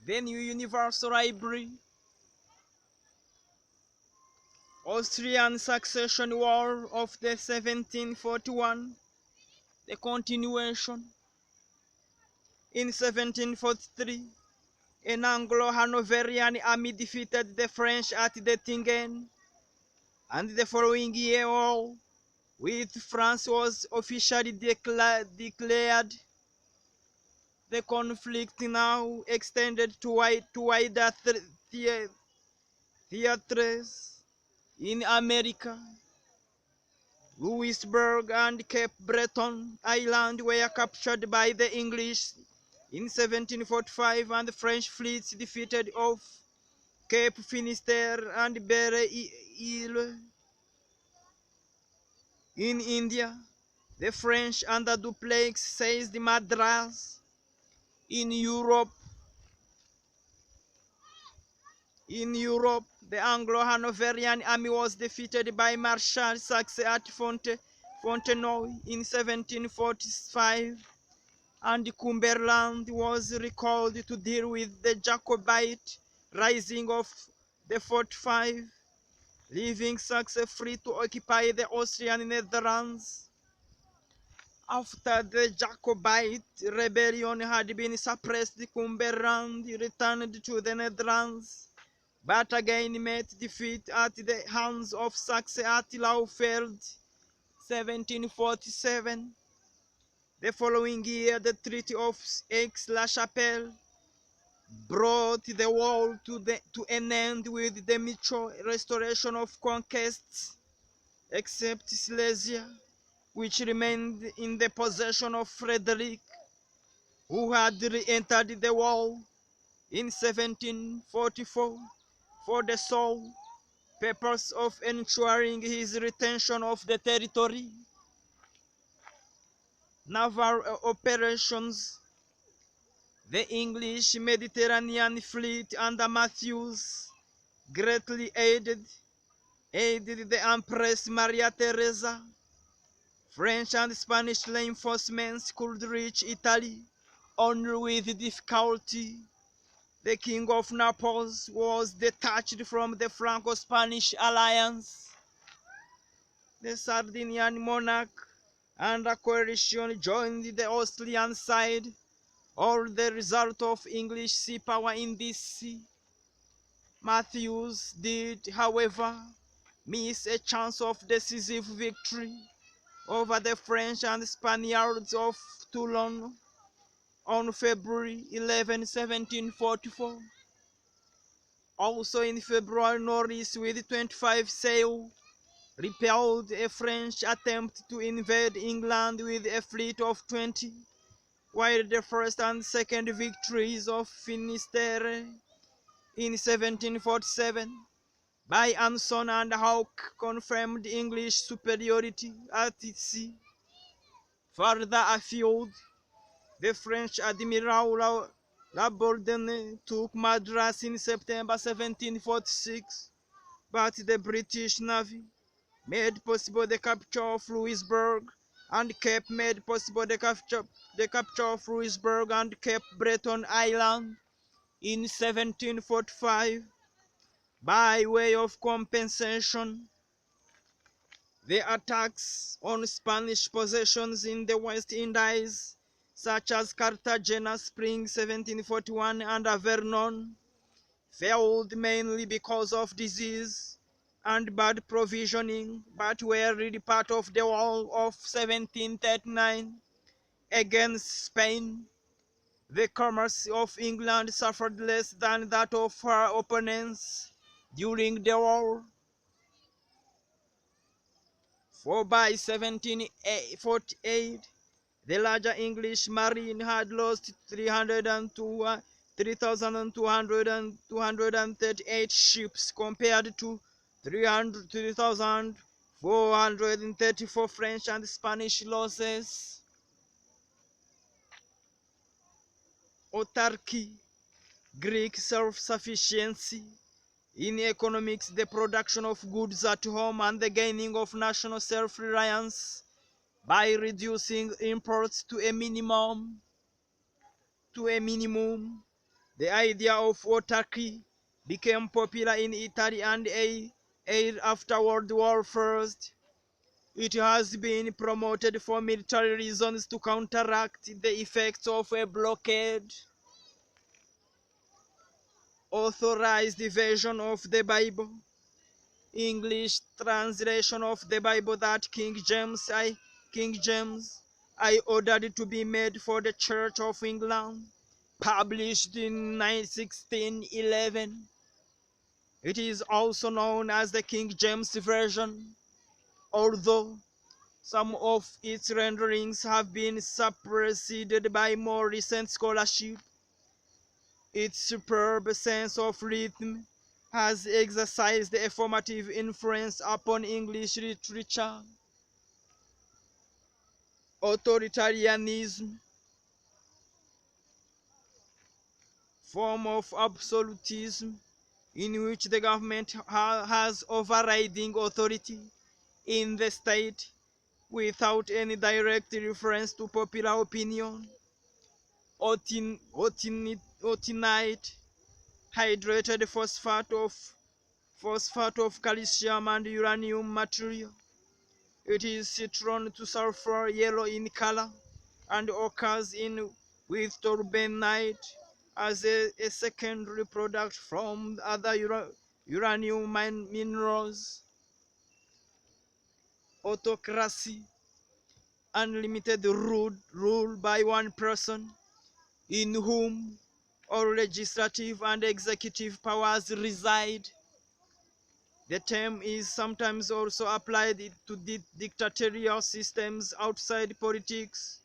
the New Universal Library, Austrian Succession War of the 1741, the continuation. In 1743, an Anglo-Hanoverian army defeated the French at Dettingen, and the following year war with France was officially declared. The conflict now extended to wider theatres in America. Louisburg and Cape Breton Island were captured by the English in 1745, and the French fleets defeated off Cape Finisterre and Berre Isle. In India, the French under Dupleix seized Madras. In Europe, the Anglo-Hanoverian army was defeated by Marshal Saxe at Fontenoy in 1745, and Cumberland was recalled to deal with the Jacobite rising of the 45, leaving Saxe free to occupy the Austrian Netherlands. After the Jacobite rebellion had been suppressed, Cumberland returned to the Netherlands, but again met defeat at the hands of Saxe at Laufeld, 1747. The following year, the Treaty of Aix-la-Chapelle brought the war to an end with the mutual restoration of conquests, except Silesia, which remained in the possession of Frederick, who had re-entered the war in 1744 for the sole purpose of ensuring his retention of the territory. Naval operations. The English Mediterranean fleet under Matthews greatly aided the Empress Maria Theresa. French and Spanish reinforcements could reach Italy only with difficulty. The King of Naples was detached from the Franco-Spanish alliance. The Sardinian monarch and a coalition joined the Austrian side, all the result of English sea power in this sea. Matthews did, however, miss a chance of decisive victory over the French and Spaniards of Toulon on February 11, 1744. Also in February, Norris with 25 sail repelled a French attempt to invade England with a fleet of 20, while the first and second victories of Finisterre in 1747 by Anson and Hawke confirmed English superiority at sea. Further afield, the French Admiral Labordine took Madras in September 1746, but the British Navy made possible the capture of Louisburg and Cape of Louisburg and Cape Breton Island in 1745. By way of compensation, the attacks on Spanish possessions in the West Indies, such as Cartagena Spring 1741 and Vernon, failed mainly because of disease and bad provisioning, but were really part of the war of 1739 against Spain. The commerce of England suffered less than that of her opponents during the war, for by 1748 the larger English marine had lost 3,238 ships compared to 3,434 French and Spanish losses. Autarky, Greek self-sufficiency. In economics, the production of goods at home and the gaining of national self-reliance by reducing imports to a minimum. The idea of autarky became popular in Italy and after World War I. It has been promoted for military reasons to counteract the effects of a blockade. Authorized version of the Bible. English translation of the Bible that King James I ordered to be made for the Church of England, published in 1611. It is also known as the King James Version, although some of its renderings have been superseded by more recent scholarship. Its superb sense of rhythm has exercised a formative influence upon English literature. Authoritarianism, form of absolutism in which the government has overriding authority in the state without any direct reference to popular opinion. Autunite, hydrated phosphate of calcium and uranium material. It is citron to sulfur yellow in color and occurs in with torbenite as a secondary product from other uranium minerals. Autocracy, unlimited rule by one person in whom all legislative and executive powers reside. The term is sometimes also applied to dictatorial systems outside politics.